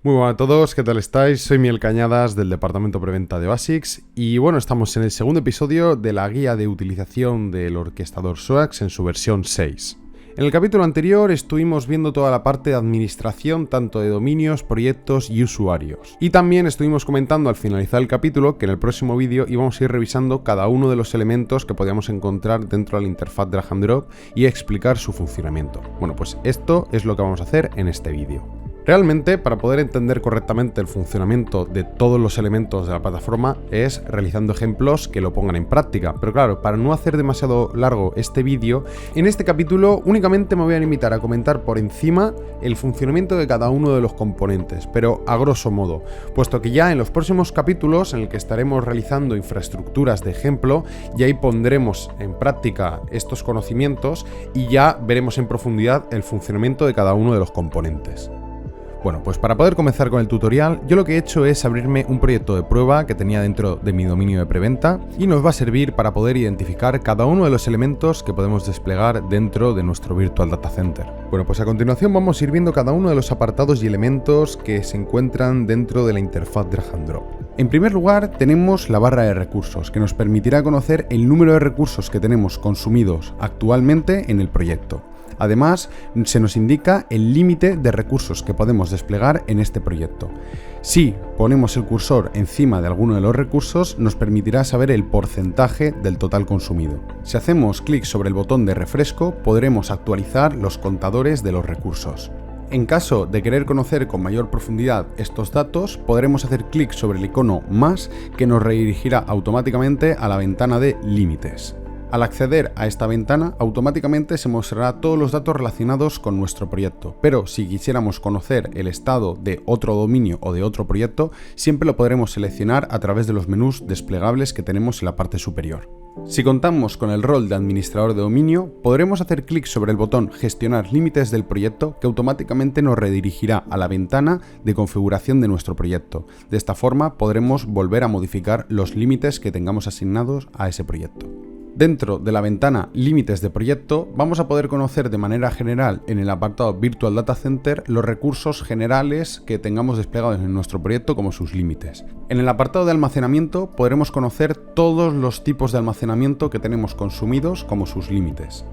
Muy buenas a todos, ¿qué tal estáis? Soy Miguel Cañadas del departamento preventa de Basics y bueno, estamos en el segundo episodio de la guía de utilización del orquestador SOAX en su versión 6. En el capítulo anterior estuvimos viendo toda la parte de administración tanto de dominios, proyectos y usuarios. Y también estuvimos comentando al finalizar el capítulo que en el próximo vídeo íbamos a ir revisando cada uno de los elementos que podíamos encontrar dentro de la interfaz drag and drop y explicar su funcionamiento. Bueno, pues esto es lo que vamos a hacer en este vídeo. Realmente, para poder entender correctamente el funcionamiento de todos los elementos de la plataforma es realizando ejemplos que lo pongan en práctica. Pero claro, para no hacer demasiado largo este vídeo, en este capítulo únicamente me voy a limitar a comentar por encima el funcionamiento de cada uno de los componentes, pero a grosso modo, puesto que ya en los próximos capítulos en el que estaremos realizando infraestructuras de ejemplo, ya ahí pondremos en práctica estos conocimientos y ya veremos en profundidad el funcionamiento de cada uno de los componentes. Bueno, pues para poder comenzar con el tutorial, yo lo que he hecho es abrirme un proyecto de prueba que tenía dentro de mi dominio de preventa y nos va a servir para poder identificar cada uno de los elementos que podemos desplegar dentro de nuestro Virtual Data Center. Bueno, pues a continuación vamos a ir viendo cada uno de los apartados y elementos que se encuentran dentro de la interfaz drag and drop. En primer lugar, tenemos la barra de recursos, que nos permitirá conocer el número de recursos que tenemos consumidos actualmente en el proyecto. Además, se nos indica el límite de recursos que podemos desplegar en este proyecto. Si ponemos el cursor encima de alguno de los recursos, nos permitirá saber el porcentaje del total consumido. Si hacemos clic sobre el botón de refresco, podremos actualizar los contadores de los recursos. En caso de querer conocer con mayor profundidad estos datos, podremos hacer clic sobre el icono más, que nos redirigirá automáticamente a la ventana de límites. Al acceder a esta ventana, automáticamente se mostrará todos los datos relacionados con nuestro proyecto, pero si quisiéramos conocer el estado de otro dominio o de otro proyecto, siempre lo podremos seleccionar a través de los menús desplegables que tenemos en la parte superior. Si contamos con el rol de administrador de dominio, podremos hacer clic sobre el botón Gestionar límites del proyecto, que automáticamente nos redirigirá a la ventana de configuración de nuestro proyecto. De esta forma podremos volver a modificar los límites que tengamos asignados a ese proyecto. Dentro de la ventana Límites de proyecto, vamos a poder conocer de manera general en el apartado Virtual Data Center los recursos generales que tengamos desplegados en nuestro proyecto como sus límites. En el apartado de almacenamiento podremos conocer todos los tipos de almacenamiento que tenemos consumidos como sus límites.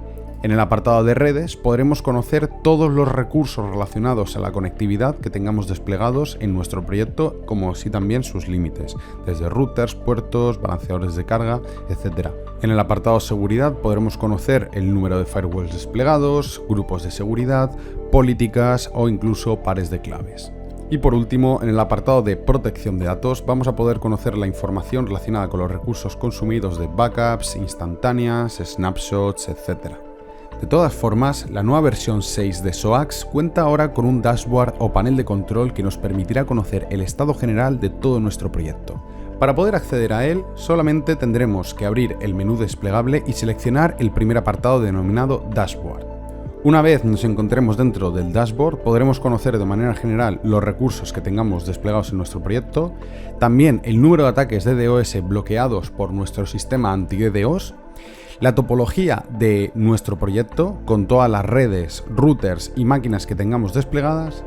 En el apartado de redes podremos conocer todos los recursos relacionados a la conectividad que tengamos desplegados en nuestro proyecto, como así también sus límites, desde routers, puertos, balanceadores de carga, etc. En el apartado seguridad podremos conocer el número de firewalls desplegados, grupos de seguridad, políticas o incluso pares de claves. Y por último, en el apartado de protección de datos vamos a poder conocer la información relacionada con los recursos consumidos de backups, instantáneas, snapshots, etc. De todas formas, la nueva versión 6 de SOAX cuenta ahora con un dashboard o panel de control que nos permitirá conocer el estado general de todo nuestro proyecto. Para poder acceder a él, solamente tendremos que abrir el menú desplegable y seleccionar el primer apartado denominado Dashboard. Una vez nos encontremos dentro del dashboard, podremos conocer de manera general los recursos que tengamos desplegados en nuestro proyecto, también el número de ataques de DDoS bloqueados por nuestro sistema anti-DDoS, la topología de nuestro proyecto con todas las redes, routers y máquinas que tengamos desplegadas,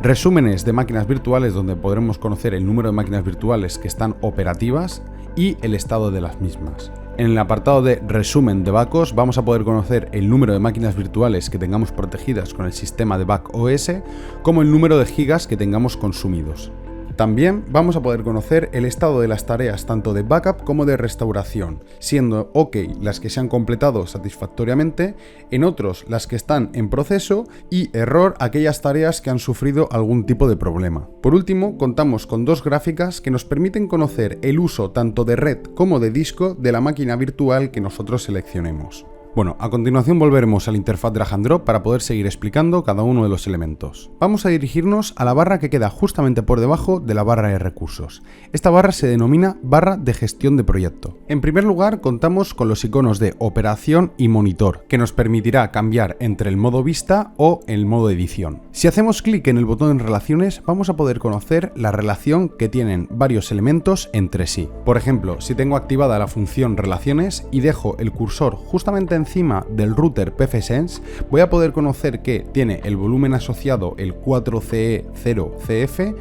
resúmenes de máquinas virtuales donde podremos conocer el número de máquinas virtuales que están operativas y el estado de las mismas. En el apartado de resumen de backups vamos a poder conocer el número de máquinas virtuales que tengamos protegidas con el sistema de BackOS, como el número de gigas que tengamos consumidos. También vamos a poder conocer el estado de las tareas tanto de backup como de restauración, siendo OK las que se han completado satisfactoriamente, en otros las que están en proceso y error aquellas tareas que han sufrido algún tipo de problema. Por último, contamos con dos gráficas que nos permiten conocer el uso tanto de red como de disco de la máquina virtual que nosotros seleccionemos. Bueno, a continuación volveremos a la interfaz drag and drop para poder seguir explicando cada uno de los elementos. Vamos a dirigirnos a la barra que queda justamente por debajo de la barra de recursos. Esta barra se denomina barra de gestión de proyecto. En primer lugar, contamos con los iconos de operación y monitor, que nos permitirá cambiar entre el modo vista o el modo edición. Si hacemos clic en el botón en relaciones, vamos a poder conocer la relación que tienen varios elementos entre sí. Por ejemplo, si tengo activada la función relaciones y dejo el cursor justamente encima del router pfSense, voy a poder conocer que tiene el volumen asociado el 4CE0CF,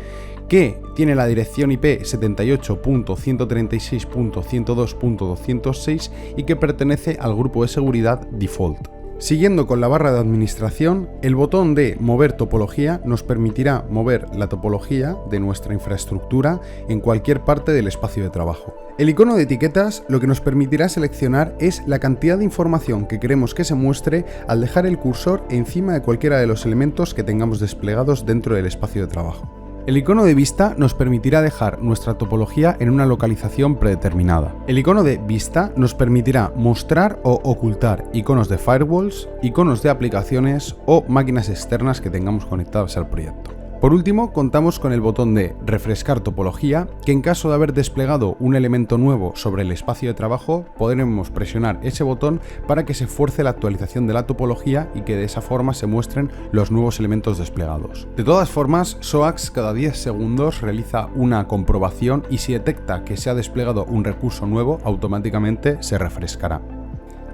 que tiene la dirección IP 78.136.102.206 y que pertenece al grupo de seguridad Default. Siguiendo con la barra de administración, el botón de mover topología nos permitirá mover la topología de nuestra infraestructura en cualquier parte del espacio de trabajo. El icono de etiquetas lo que nos permitirá seleccionar es la cantidad de información que queremos que se muestre al dejar el cursor encima de cualquiera de los elementos que tengamos desplegados dentro del espacio de trabajo. El icono de vista nos permitirá dejar nuestra topología en una localización predeterminada. El icono de vista nos permitirá mostrar o ocultar iconos de firewalls, iconos de aplicaciones o máquinas externas que tengamos conectadas al proyecto. Por último, contamos con el botón de refrescar topología, que en caso de haber desplegado un elemento nuevo sobre el espacio de trabajo, podremos presionar ese botón para que se fuerce la actualización de la topología y que de esa forma se muestren los nuevos elementos desplegados. De todas formas, SOAX cada 10 segundos realiza una comprobación y si detecta que se ha desplegado un recurso nuevo, automáticamente se refrescará.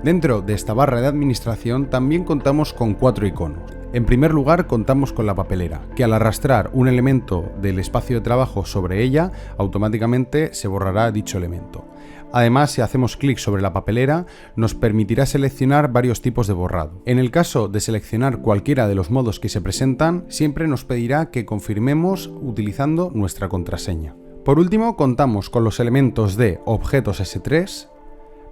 Dentro de esta barra de administración también contamos con 4 iconos. En primer lugar, contamos con la papelera, que al arrastrar un elemento del espacio de trabajo sobre ella, automáticamente se borrará dicho elemento. Además, si hacemos clic sobre la papelera, nos permitirá seleccionar varios tipos de borrado. En el caso de seleccionar cualquiera de los modos que se presentan, siempre nos pedirá que confirmemos utilizando nuestra contraseña. Por último, contamos con los elementos de objetos S3,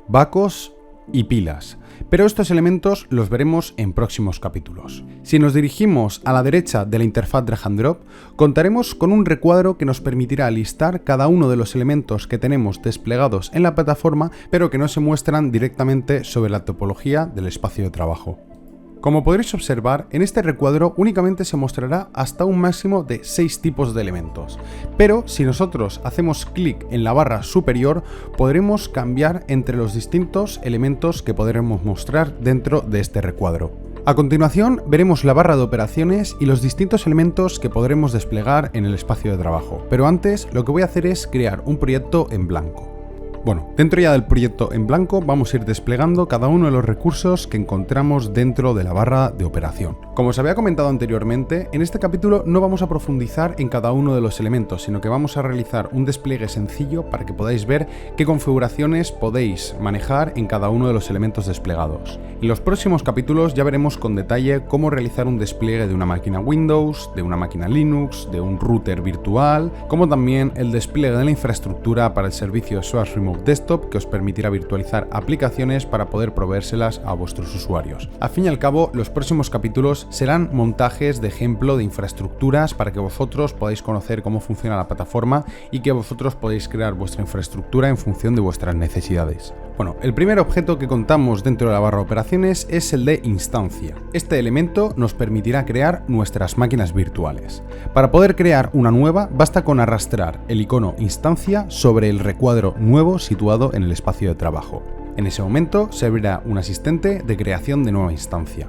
bacos y pilas, pero estos elementos los veremos en próximos capítulos. Si nos dirigimos a la derecha de la interfaz drag and drop, contaremos con un recuadro que nos permitirá listar cada uno de los elementos que tenemos desplegados en la plataforma, pero que no se muestran directamente sobre la topología del espacio de trabajo. Como podréis observar, en este recuadro únicamente se mostrará hasta un máximo de 6 tipos de elementos, pero si nosotros hacemos clic en la barra superior, podremos cambiar entre los distintos elementos que podremos mostrar dentro de este recuadro. A continuación, veremos la barra de operaciones y los distintos elementos que podremos desplegar en el espacio de trabajo, pero antes lo que voy a hacer es crear un proyecto en blanco. Bueno, dentro ya del proyecto en blanco vamos a ir desplegando cada uno de los recursos que encontramos dentro de la barra de operación. Como os había comentado anteriormente, en este capítulo no vamos a profundizar en cada uno de los elementos, sino que vamos a realizar un despliegue sencillo para que podáis ver qué configuraciones podéis manejar en cada uno de los elementos desplegados. En los próximos capítulos ya veremos con detalle cómo realizar un despliegue de una máquina Windows, de una máquina Linux, de un router virtual, como también el despliegue de la infraestructura para el servicio SOAX Remote Desktop que os permitirá virtualizar aplicaciones para poder proveérselas a vuestros usuarios. Al fin y al cabo, los próximos capítulos serán montajes de ejemplo de infraestructuras para que vosotros podáis conocer cómo funciona la plataforma y que vosotros podéis crear vuestra infraestructura en función de vuestras necesidades. Bueno, el primer objeto que contamos dentro de la barra de operaciones es el de instancia. Este elemento nos permitirá crear nuestras máquinas virtuales. Para poder crear una nueva, basta con arrastrar el icono instancia sobre el recuadro nuevo situado en el espacio de trabajo. En ese momento se abrirá un asistente de creación de nueva instancia.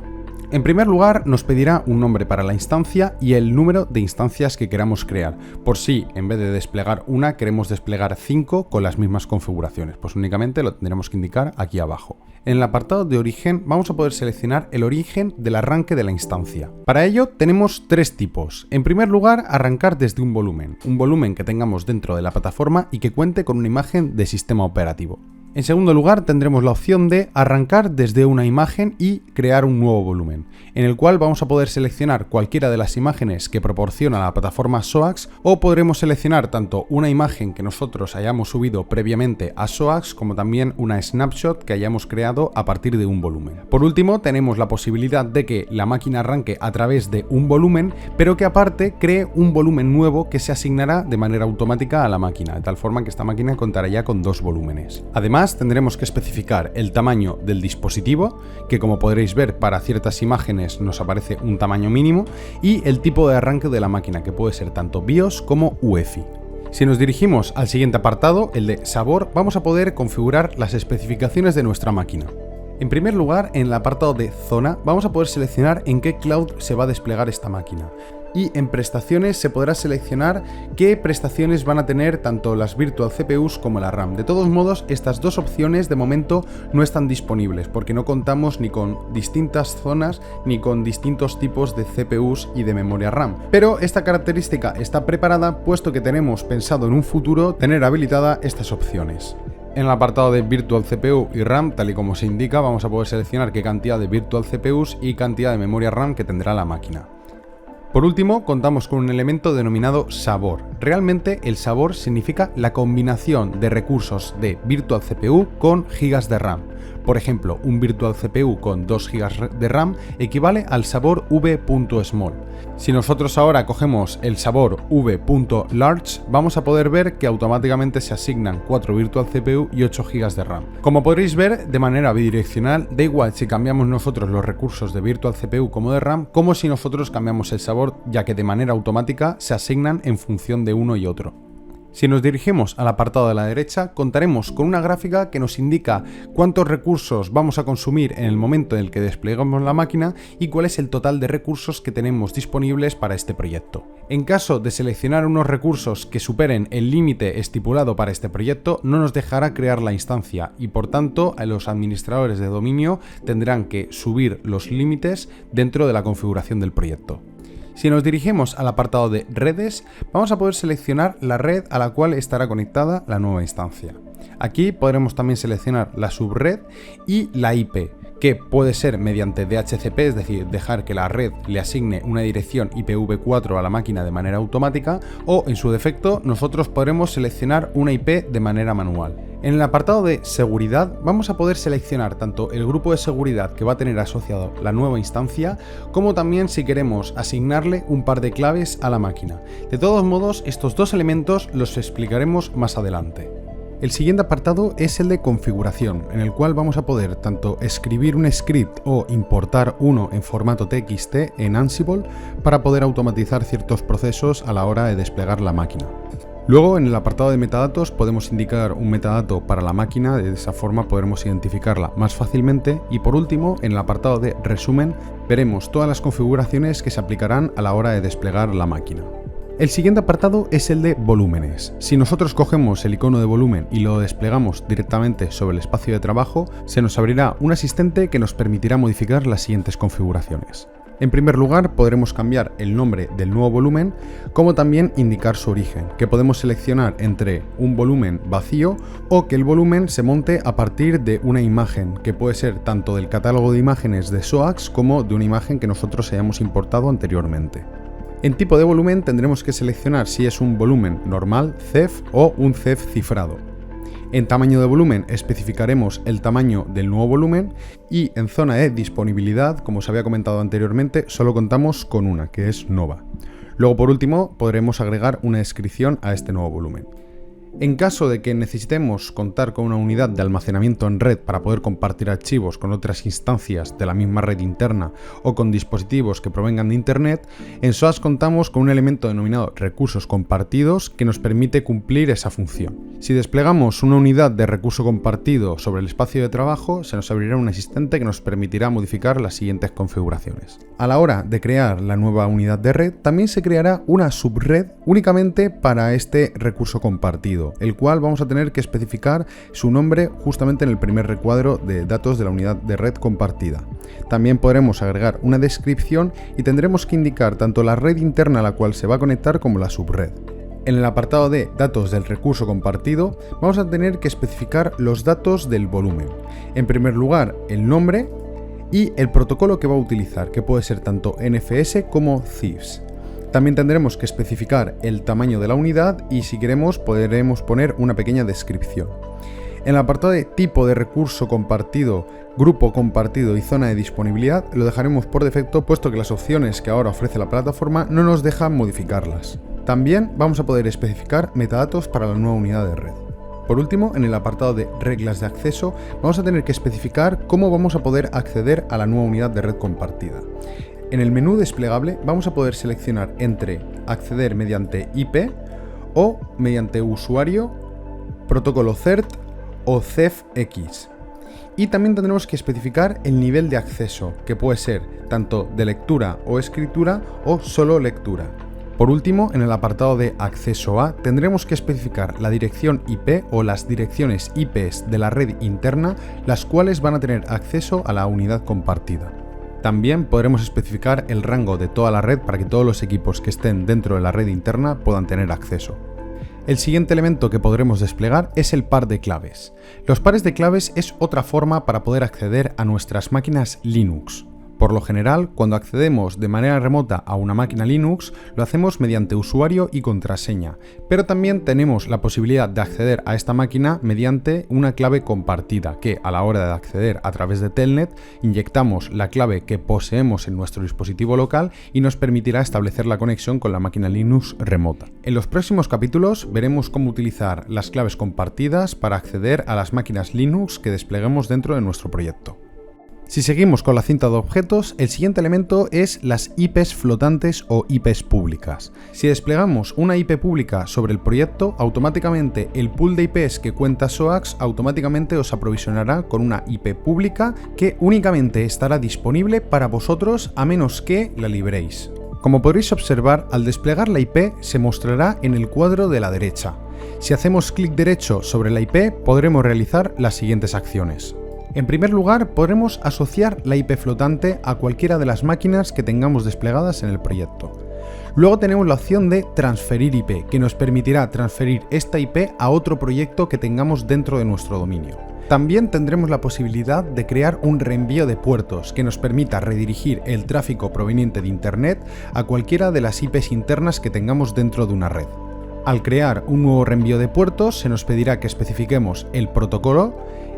En primer lugar, nos pedirá un nombre para la instancia y el número de instancias que queramos crear, por si en vez de desplegar una queremos desplegar 5 con las mismas configuraciones, pues únicamente lo tendremos que indicar aquí abajo. En el apartado de origen vamos a poder seleccionar el origen del arranque de la instancia. Para ello tenemos 3 tipos. En primer lugar, arrancar desde un volumen que tengamos dentro de la plataforma y que cuente con una imagen de sistema operativo. En segundo lugar, tendremos la opción de arrancar desde una imagen y crear un nuevo volumen, en el cual vamos a poder seleccionar cualquiera de las imágenes que proporciona la plataforma SOAX, o podremos seleccionar tanto una imagen que nosotros hayamos subido previamente a SOAX como también una snapshot que hayamos creado a partir de un volumen. Por último, tenemos la posibilidad de que la máquina arranque a través de un volumen, pero que aparte cree un volumen nuevo que se asignará de manera automática a la máquina, de tal forma que esta máquina contará ya con 2 volúmenes. Además, tendremos que especificar el tamaño del dispositivo, que como podréis ver para ciertas imágenes nos aparece un tamaño mínimo, y el tipo de arranque de la máquina, que puede ser tanto BIOS como UEFI. Si nos dirigimos al siguiente apartado, el de sabor, vamos a poder configurar las especificaciones de nuestra máquina. En primer lugar, en el apartado de zona, vamos a poder seleccionar en qué cloud se va a desplegar esta máquina. Y en prestaciones se podrá seleccionar qué prestaciones van a tener tanto las Virtual CPUs como la RAM. De todos modos, estas dos opciones de momento no están disponibles porque no contamos ni con distintas zonas ni con distintos tipos de CPUs y de memoria RAM. Pero esta característica está preparada puesto que tenemos pensado en un futuro tener habilitada estas opciones. En el apartado de Virtual CPU y RAM, tal y como se indica, vamos a poder seleccionar qué cantidad de Virtual CPUs y cantidad de memoria RAM que tendrá la máquina. Por último, contamos con un elemento denominado sabor. Realmente el sabor significa la combinación de recursos de Virtual CPU con gigas de RAM. Por ejemplo, un Virtual CPU con 2 GB de RAM equivale al sabor v.small. Si nosotros ahora cogemos el sabor v.large, vamos a poder ver que automáticamente se asignan 4 Virtual CPU y 8 GB de RAM. Como podréis ver, de manera bidireccional, da igual si cambiamos nosotros los recursos de Virtual CPU como de RAM, como si nosotros cambiamos el sabor, ya que de manera automática se asignan en función de uno y otro. Si nos dirigimos al apartado de la derecha, contaremos con una gráfica que nos indica cuántos recursos vamos a consumir en el momento en el que desplegamos la máquina y cuál es el total de recursos que tenemos disponibles para este proyecto. En caso de seleccionar unos recursos que superen el límite estipulado para este proyecto, no nos dejará crear la instancia y por tanto los administradores de dominio tendrán que subir los límites dentro de la configuración del proyecto. Si nos dirigimos al apartado de redes, vamos a poder seleccionar la red a la cual estará conectada la nueva instancia. Aquí podremos también seleccionar la subred y la IP, que puede ser mediante DHCP, es decir, dejar que la red le asigne una dirección IPv4 a la máquina de manera automática, o en su defecto nosotros podremos seleccionar una IP de manera manual. En el apartado de seguridad vamos a poder seleccionar tanto el grupo de seguridad que va a tener asociado la nueva instancia, como también si queremos asignarle un par de claves a la máquina. De todos modos, estos dos elementos los explicaremos más adelante. El siguiente apartado es el de configuración, en el cual vamos a poder tanto escribir un script o importar uno en formato TXT en Ansible para poder automatizar ciertos procesos a la hora de desplegar la máquina. Luego, en el apartado de metadatos podemos indicar un metadato para la máquina, de esa forma podremos identificarla más fácilmente. Y por último, en el apartado de resumen, veremos todas las configuraciones que se aplicarán a la hora de desplegar la máquina. El siguiente apartado es el de volúmenes. Si nosotros cogemos el icono de volumen y lo desplegamos directamente sobre el espacio de trabajo, se nos abrirá un asistente que nos permitirá modificar las siguientes configuraciones. En primer lugar, podremos cambiar el nombre del nuevo volumen, como también indicar su origen, que podemos seleccionar entre un volumen vacío o que el volumen se monte a partir de una imagen, que puede ser tanto del catálogo de imágenes de SOAX como de una imagen que nosotros hayamos importado anteriormente. En tipo de volumen tendremos que seleccionar si es un volumen normal, CEF o un CEF cifrado. En tamaño de volumen especificaremos el tamaño del nuevo volumen y en zona de disponibilidad, como os había comentado anteriormente, solo contamos con una, que es Nova. Luego, por último, podremos agregar una descripción a este nuevo volumen. En caso de que necesitemos contar con una unidad de almacenamiento en red para poder compartir archivos con otras instancias de la misma red interna o con dispositivos que provengan de Internet, en SOAS contamos con un elemento denominado recursos compartidos que nos permite cumplir esa función. Si desplegamos una unidad de recurso compartido sobre el espacio de trabajo, se nos abrirá un asistente que nos permitirá modificar las siguientes configuraciones. A la hora de crear la nueva unidad de red, también se creará una subred únicamente para este recurso compartido, el cual vamos a tener que especificar su nombre justamente en el primer recuadro de datos de la unidad de red compartida. También podremos agregar una descripción y tendremos que indicar tanto la red interna a la cual se va a conectar como la subred. En el apartado de datos del recurso compartido vamos a tener que especificar los datos del volumen. En primer lugar, el nombre y el protocolo que va a utilizar, que puede ser tanto NFS como CIFS. También tendremos que especificar el tamaño de la unidad y si queremos podremos poner una pequeña descripción. En el apartado de tipo de recurso compartido, grupo compartido y zona de disponibilidad lo dejaremos por defecto, puesto que las opciones que ahora ofrece la plataforma no nos dejan modificarlas. También vamos a poder especificar metadatos para la nueva unidad de red. Por último, en el apartado de reglas de acceso vamos a tener que especificar cómo vamos a poder acceder a la nueva unidad de red compartida. En el menú desplegable vamos a poder seleccionar entre acceder mediante IP o mediante usuario, protocolo CERT o CEFX. Y también tendremos que especificar el nivel de acceso, que puede ser tanto de lectura o escritura o solo lectura. Por último, en el apartado de acceso a, tendremos que especificar la dirección IP o las direcciones IPs de la red interna, las cuales van a tener acceso a la unidad compartida. También podremos especificar el rango de toda la red para que todos los equipos que estén dentro de la red interna puedan tener acceso. El siguiente elemento que podremos desplegar es el par de claves. Los pares de claves es otra forma para poder acceder a nuestras máquinas Linux. Por lo general, cuando accedemos de manera remota a una máquina Linux, lo hacemos mediante usuario y contraseña, pero también tenemos la posibilidad de acceder a esta máquina mediante una clave compartida, que a la hora de acceder a través de Telnet, inyectamos la clave que poseemos en nuestro dispositivo local y nos permitirá establecer la conexión con la máquina Linux remota. En los próximos capítulos veremos cómo utilizar las claves compartidas para acceder a las máquinas Linux que despleguemos dentro de nuestro proyecto. Si seguimos con la cinta de objetos, el siguiente elemento es las IPs flotantes o IPs públicas. Si desplegamos una IP pública sobre el proyecto, automáticamente el pool de IPs que cuenta SOAX automáticamente os aprovisionará con una IP pública que únicamente estará disponible para vosotros a menos que la liberéis. Como podréis observar, al desplegar la IP se mostrará en el cuadro de la derecha. Si hacemos clic derecho sobre la IP, podremos realizar las siguientes acciones. En primer lugar, podremos asociar la IP flotante a cualquiera de las máquinas que tengamos desplegadas en el proyecto. Luego tenemos la opción de transferir IP, que nos permitirá transferir esta IP a otro proyecto que tengamos dentro de nuestro dominio. También tendremos la posibilidad de crear un reenvío de puertos, que nos permita redirigir el tráfico proveniente de Internet a cualquiera de las IPs internas que tengamos dentro de una red. Al crear un nuevo reenvío de puertos, se nos pedirá que especifiquemos el protocolo,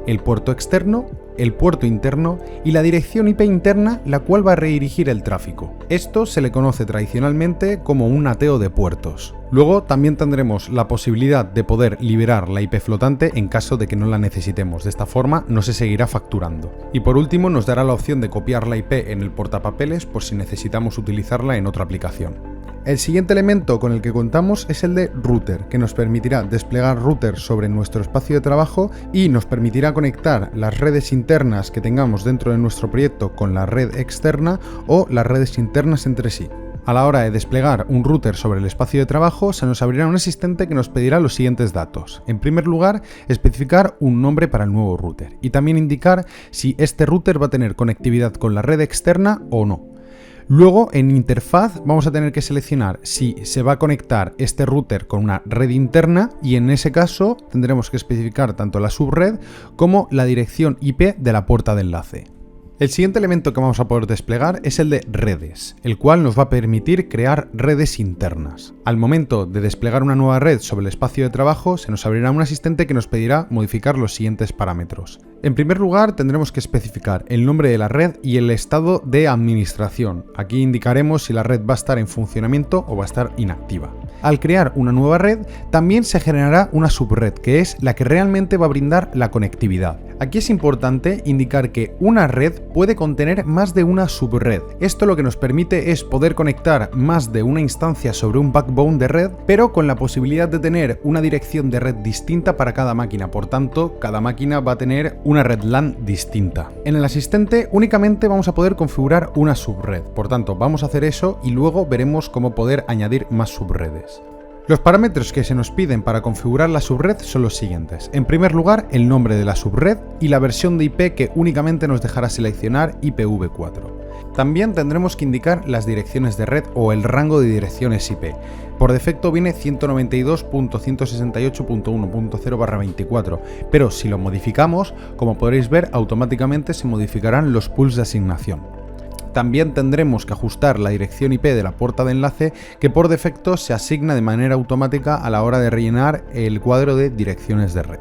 el puerto externo, el puerto interno y la dirección IP interna, la cual va a redirigir el tráfico. Esto se le conoce tradicionalmente como un ateo de puertos. Luego también tendremos la posibilidad de poder liberar la IP flotante en caso de que no la necesitemos. De esta forma no se seguirá facturando. Y por último nos dará la opción de copiar la IP en el portapapeles por si necesitamos utilizarla en otra aplicación. El siguiente elemento con el que contamos es el de router, que nos permitirá desplegar router sobre nuestro espacio de trabajo y nos permitirá conectar las redes internas que tengamos dentro de nuestro proyecto con la red externa o las redes internas entre sí. A la hora de desplegar un router sobre el espacio de trabajo, se nos abrirá un asistente que nos pedirá los siguientes datos. En primer lugar, especificar un nombre para el nuevo router y también indicar si este router va a tener conectividad con la red externa o no. Luego, en interfaz, vamos a tener que seleccionar si se va a conectar este router con una red interna y en ese caso tendremos que especificar tanto la subred como la dirección IP de la puerta de enlace. El siguiente elemento que vamos a poder desplegar es el de redes, el cual nos va a permitir crear redes internas. Al momento de desplegar una nueva red sobre el espacio de trabajo, se nos abrirá un asistente que nos pedirá modificar los siguientes parámetros. En primer lugar, tendremos que especificar el nombre de la red y el estado de administración. Aquí indicaremos si la red va a estar en funcionamiento o va a estar inactiva. Al crear una nueva red, también se generará una subred, que es la que realmente va a brindar la conectividad. Aquí es importante indicar que una red puede contener más de una subred. Esto lo que nos permite es poder conectar más de una instancia sobre un backbone de red, pero con la posibilidad de tener una dirección de red distinta para cada máquina. Por tanto, cada máquina va a tener una red LAN distinta. En el asistente únicamente vamos a poder configurar una subred. Por tanto, vamos a hacer eso y luego veremos cómo poder añadir más subredes. Los parámetros que se nos piden para configurar la subred son los siguientes. En primer lugar, el nombre de la subred y la versión de IP que únicamente nos dejará seleccionar IPv4. También tendremos que indicar las direcciones de red o el rango de direcciones IP. Por defecto viene 192.168.1.0/24, pero si lo modificamos, como podréis ver, automáticamente se modificarán los pools de asignación. También tendremos que ajustar la dirección IP de la puerta de enlace, que por defecto se asigna de manera automática a la hora de rellenar el cuadro de direcciones de red.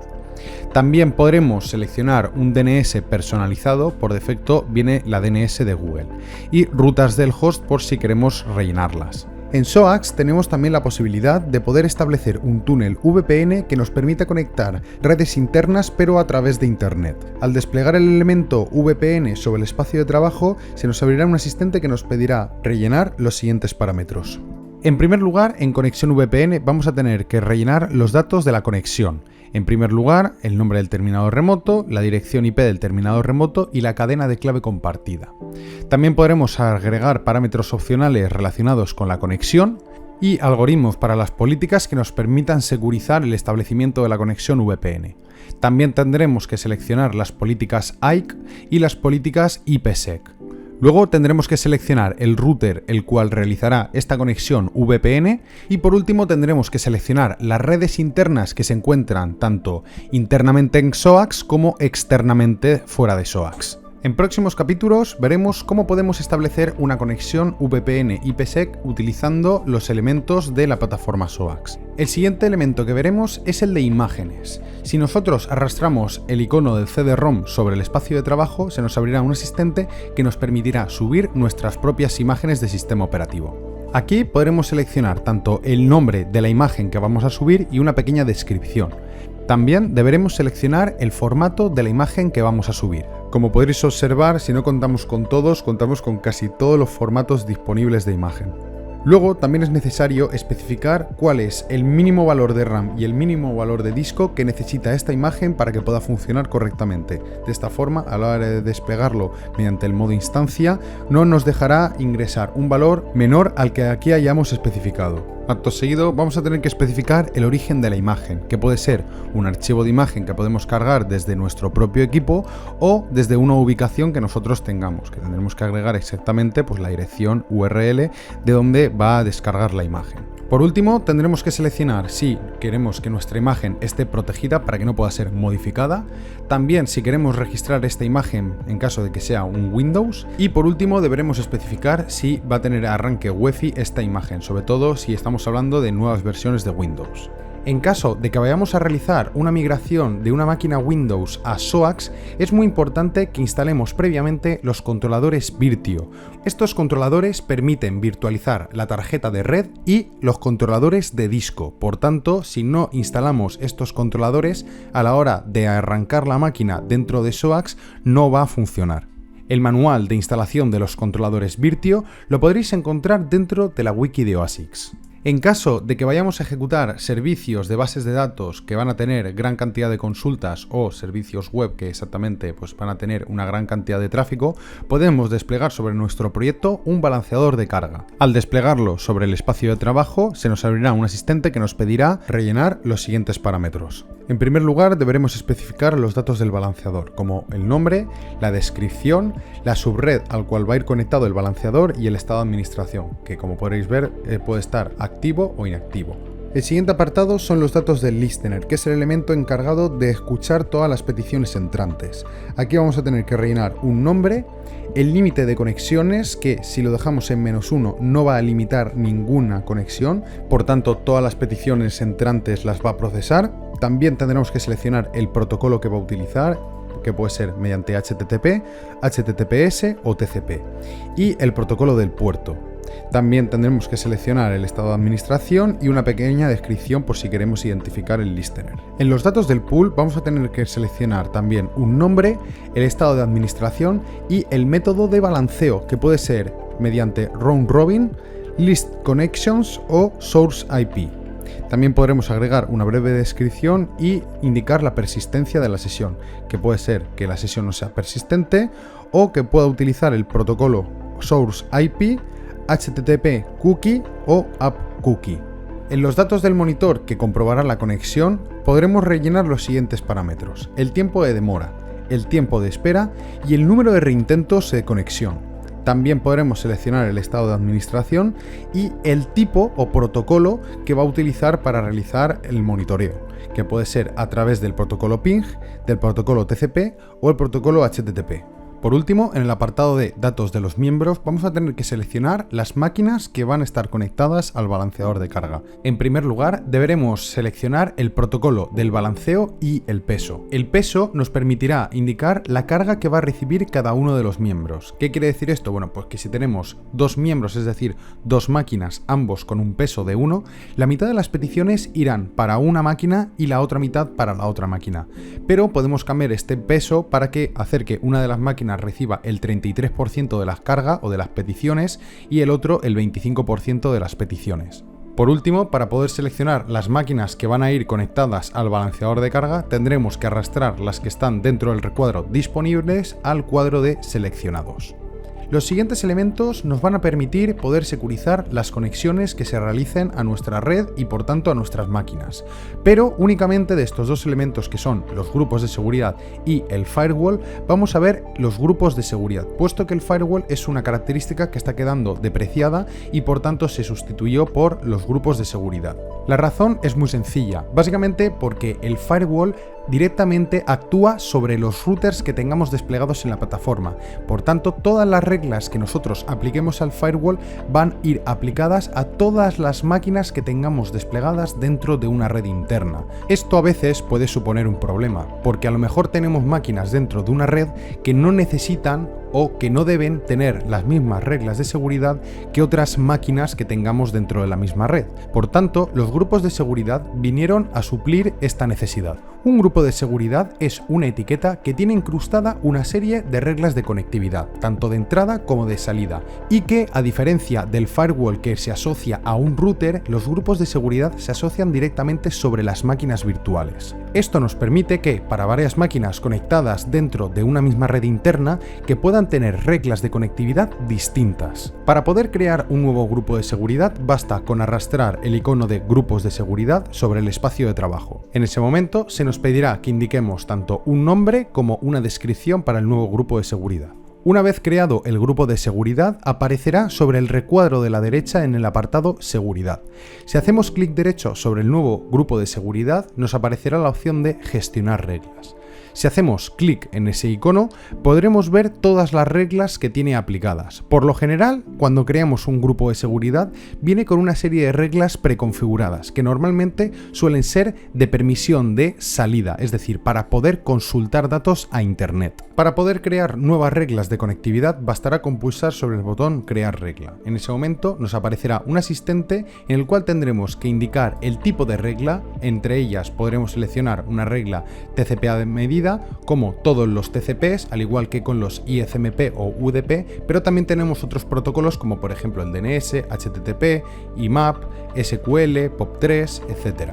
También podremos seleccionar un DNS personalizado, por defecto viene la DNS de Google, y rutas del host por si queremos rellenarlas. En SOAX tenemos también la posibilidad de poder establecer un túnel VPN que nos permita conectar redes internas pero a través de Internet. Al desplegar el elemento VPN sobre el espacio de trabajo, se nos abrirá un asistente que nos pedirá rellenar los siguientes parámetros. En primer lugar, en conexión VPN vamos a tener que rellenar los datos de la conexión. En primer lugar, el nombre del terminador remoto, la dirección IP del terminador remoto y la cadena de clave compartida. También podremos agregar parámetros opcionales relacionados con la conexión y algoritmos para las políticas que nos permitan segurizar el establecimiento de la conexión VPN. También tendremos que seleccionar las políticas IKE y las políticas IPsec. Luego tendremos que seleccionar el router el cual realizará esta conexión VPN y por último tendremos que seleccionar las redes internas que se encuentran tanto internamente en SOAX como externamente fuera de SOAX. En próximos capítulos veremos cómo podemos establecer una conexión VPN IPsec utilizando los elementos de la plataforma SOAX. El siguiente elemento que veremos es el de imágenes. Si nosotros arrastramos el icono del CD-ROM sobre el espacio de trabajo, se nos abrirá un asistente que nos permitirá subir nuestras propias imágenes de sistema operativo. Aquí podremos seleccionar tanto el nombre de la imagen que vamos a subir y una pequeña descripción. También deberemos seleccionar el formato de la imagen que vamos a subir. Como podréis observar, si no contamos con todos, contamos con casi todos los formatos disponibles de imagen. Luego también es necesario especificar cuál es el mínimo valor de RAM y el mínimo valor de disco que necesita esta imagen para que pueda funcionar correctamente. De esta forma, a la hora de desplegarlo mediante el modo instancia, no nos dejará ingresar un valor menor al que aquí hayamos especificado. Acto seguido vamos a tener que especificar el origen de la imagen, que puede ser un archivo de imagen que podemos cargar desde nuestro propio equipo o desde una ubicación que nosotros tengamos, que tendremos que agregar exactamente la dirección URL de donde va a descargar la imagen. Por último, tendremos que seleccionar si queremos que nuestra imagen esté protegida para que no pueda ser modificada, también si queremos registrar esta imagen en caso de que sea un Windows, y por último deberemos especificar si va a tener arranque UEFI esta imagen, sobre todo si estamos hablando de nuevas versiones de Windows. En caso de que vayamos a realizar una migración de una máquina Windows a SOAX, es muy importante que instalemos previamente los controladores Virtio. Estos controladores permiten virtualizar la tarjeta de red y los controladores de disco. Por tanto, si no instalamos estos controladores, a la hora de arrancar la máquina dentro de SOAX no va a funcionar. El manual de instalación de los controladores Virtio lo podréis encontrar dentro de la wiki de OASICS. En caso de que vayamos a ejecutar servicios de bases de datos que van a tener gran cantidad de consultas o servicios web que exactamente van a tener una gran cantidad de tráfico, podemos desplegar sobre nuestro proyecto un balanceador de carga. Al desplegarlo sobre el espacio de trabajo, se nos abrirá un asistente que nos pedirá rellenar los siguientes parámetros. En primer lugar, deberemos especificar los datos del balanceador, como el nombre, la descripción, la subred al cual va a ir conectado el balanceador y el estado de administración, que como podréis ver puede estar activo o inactivo. El siguiente apartado son los datos del listener, que es el elemento encargado de escuchar todas las peticiones entrantes. Aquí vamos a tener que rellenar un nombre, el límite de conexiones, que si lo dejamos en -1 no va a limitar ninguna conexión, por tanto todas las peticiones entrantes las va a procesar. También tendremos que seleccionar el protocolo que va a utilizar, que puede ser mediante HTTP, HTTPS o TCP, y el protocolo del puerto. También tendremos que seleccionar el estado de administración y una pequeña descripción por si queremos identificar el listener. En los datos del pool vamos a tener que seleccionar también un nombre, el estado de administración y el método de balanceo, que puede ser mediante round robin, list connections o source IP. También podremos agregar una breve descripción y indicar la persistencia de la sesión, que puede ser que la sesión no sea persistente o que pueda utilizar el protocolo Source IP, HTTP Cookie o App Cookie. En los datos del monitor que comprobará la conexión podremos rellenar los siguientes parámetros: el tiempo de demora, el tiempo de espera y el número de reintentos de conexión. También podremos seleccionar el estado de administración y el tipo o protocolo que va a utilizar para realizar el monitoreo, que puede ser a través del protocolo PING, del protocolo TCP o el protocolo HTTP. Por último, en el apartado de datos de los miembros vamos a tener que seleccionar las máquinas que van a estar conectadas al balanceador de carga. En primer lugar, deberemos seleccionar el protocolo del balanceo y el peso. El peso nos permitirá indicar la carga que va a recibir cada uno de los miembros. ¿Qué quiere decir esto? Bueno, pues que si tenemos dos miembros, es decir, dos máquinas, ambos con un peso de 1, la mitad de las peticiones irán para una máquina y la otra mitad para la otra máquina. Pero podemos cambiar este peso para hacer que una de las máquinas máquina reciba el 33% de las cargas o de las peticiones y el otro el 25% de las peticiones. Por último, para poder seleccionar las máquinas que van a ir conectadas al balanceador de carga, tendremos que arrastrar las que están dentro del recuadro disponibles al cuadro de seleccionados. Los siguientes elementos nos van a permitir poder securizar las conexiones que se realicen a nuestra red y por tanto a nuestras máquinas. Pero únicamente de estos dos elementos que son los grupos de seguridad y el firewall, vamos a ver los grupos de seguridad, puesto que el firewall es una característica que está quedando depreciada y por tanto se sustituyó por los grupos de seguridad. La razón es muy sencilla, básicamente porque el firewall directamente actúa sobre los routers que tengamos desplegados en la plataforma. Por tanto, todas las reglas que nosotros apliquemos al firewall van a ir aplicadas a todas las máquinas que tengamos desplegadas dentro de una red interna. Esto a veces puede suponer un problema, porque a lo mejor tenemos máquinas dentro de una red que no necesitan o que no deben tener las mismas reglas de seguridad que otras máquinas que tengamos dentro de la misma red. Por tanto, los grupos de seguridad vinieron a suplir esta necesidad. Un grupo de seguridad es una etiqueta que tiene incrustada una serie de reglas de conectividad, tanto de entrada como de salida, y que, a diferencia del firewall que se asocia a un router, los grupos de seguridad se asocian directamente sobre las máquinas virtuales. Esto nos permite que, para varias máquinas conectadas dentro de una misma red interna, que puedan tener reglas de conectividad distintas. Para poder crear un nuevo grupo de seguridad, basta con arrastrar el icono de grupos de seguridad sobre el espacio de trabajo. En ese momento se nos pedirá que indiquemos tanto un nombre como una descripción para el nuevo grupo de seguridad. Una vez creado el grupo de seguridad, aparecerá sobre el recuadro de la derecha en el apartado Seguridad. Si hacemos clic derecho sobre el nuevo grupo de seguridad, nos aparecerá la opción de Gestionar reglas. Si hacemos clic en ese icono, podremos ver todas las reglas que tiene aplicadas. Por lo general, cuando creamos un grupo de seguridad, viene con una serie de reglas preconfiguradas, que normalmente suelen ser de permisión de salida, es decir, para poder consultar datos a Internet. Para poder crear nuevas reglas de conectividad, bastará con pulsar sobre el botón Crear regla. En ese momento nos aparecerá un asistente en el cual tendremos que indicar el tipo de regla. Entre ellas podremos seleccionar una regla TCP a medida, como todos los TCPs, al igual que con los ICMP o UDP, pero también tenemos otros protocolos como por ejemplo el DNS, HTTP, IMAP, SQL, POP3, etc.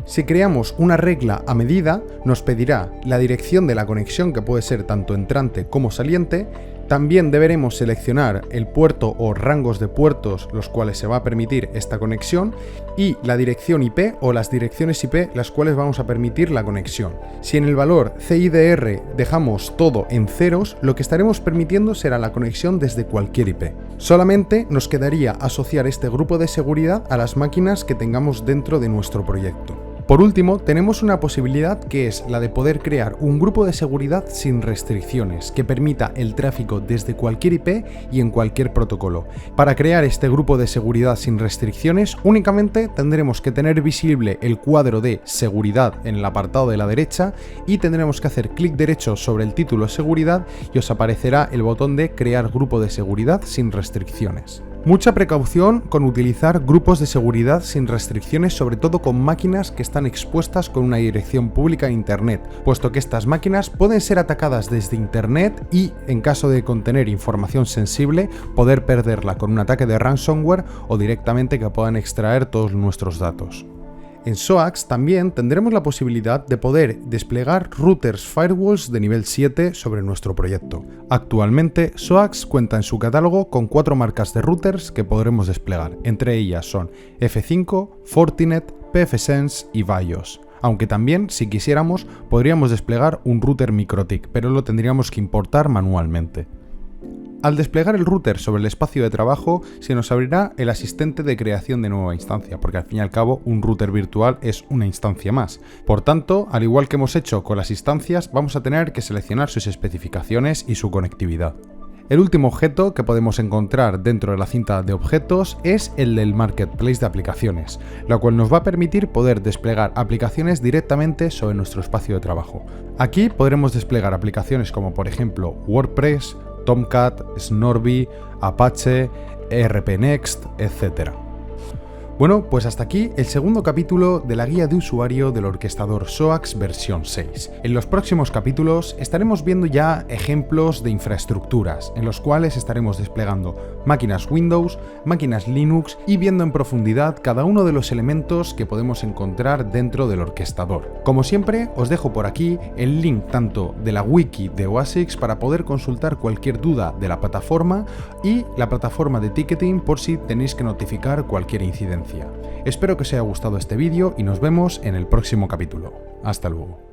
Si creamos una regla a medida, nos pedirá la dirección de la conexión, que puede ser tanto entrante como saliente. También deberemos seleccionar el puerto o rangos de puertos los cuales se va a permitir esta conexión y la dirección IP o las direcciones IP las cuales vamos a permitir la conexión. Si en el valor CIDR dejamos todo en ceros, lo que estaremos permitiendo será la conexión desde cualquier IP. Solamente nos quedaría asociar este grupo de seguridad a las máquinas que tengamos dentro de nuestro proyecto. Por último, tenemos una posibilidad que es la de poder crear un grupo de seguridad sin restricciones, que permita el tráfico desde cualquier IP y en cualquier protocolo. Para crear este grupo de seguridad sin restricciones, únicamente tendremos que tener visible el cuadro de seguridad en el apartado de la derecha y tendremos que hacer clic derecho sobre el título seguridad y os aparecerá el botón de crear grupo de seguridad sin restricciones. Mucha precaución con utilizar grupos de seguridad sin restricciones, sobre todo con máquinas que están expuestas con una dirección pública a Internet, puesto que estas máquinas pueden ser atacadas desde Internet y, en caso de contener información sensible, poder perderla con un ataque de ransomware o directamente que puedan extraer todos nuestros datos. En SOAX también tendremos la posibilidad de poder desplegar routers firewalls de nivel 7 sobre nuestro proyecto. Actualmente, SOAX cuenta en su catálogo con 4 marcas de routers que podremos desplegar. Entre ellas son F5, Fortinet, pfSense y Bios. Aunque también, si quisiéramos, podríamos desplegar un router MikroTik, pero lo tendríamos que importar manualmente. Al desplegar el router sobre el espacio de trabajo, se nos abrirá el asistente de creación de nueva instancia, porque al fin y al cabo un router virtual es una instancia más. Por tanto, al igual que hemos hecho con las instancias, vamos a tener que seleccionar sus especificaciones y su conectividad. El último objeto que podemos encontrar dentro de la cinta de objetos es el del Marketplace de aplicaciones, lo cual nos va a permitir poder desplegar aplicaciones directamente sobre nuestro espacio de trabajo. Aquí podremos desplegar aplicaciones como por ejemplo WordPress, Tomcat, Snorby, Apache, ERP Next, etc. Bueno, pues hasta aquí el segundo capítulo de la guía de usuario del orquestador SOAX versión 6. En los próximos capítulos estaremos viendo ya ejemplos de infraestructuras, en los cuales estaremos desplegando máquinas Windows, máquinas Linux y viendo en profundidad cada uno de los elementos que podemos encontrar dentro del orquestador. Como siempre, os dejo por aquí el link tanto de la wiki de OASICS para poder consultar cualquier duda de la plataforma y la plataforma de ticketing por si tenéis que notificar cualquier incidencia. Espero que os haya gustado este vídeo y nos vemos en el próximo capítulo. Hasta luego.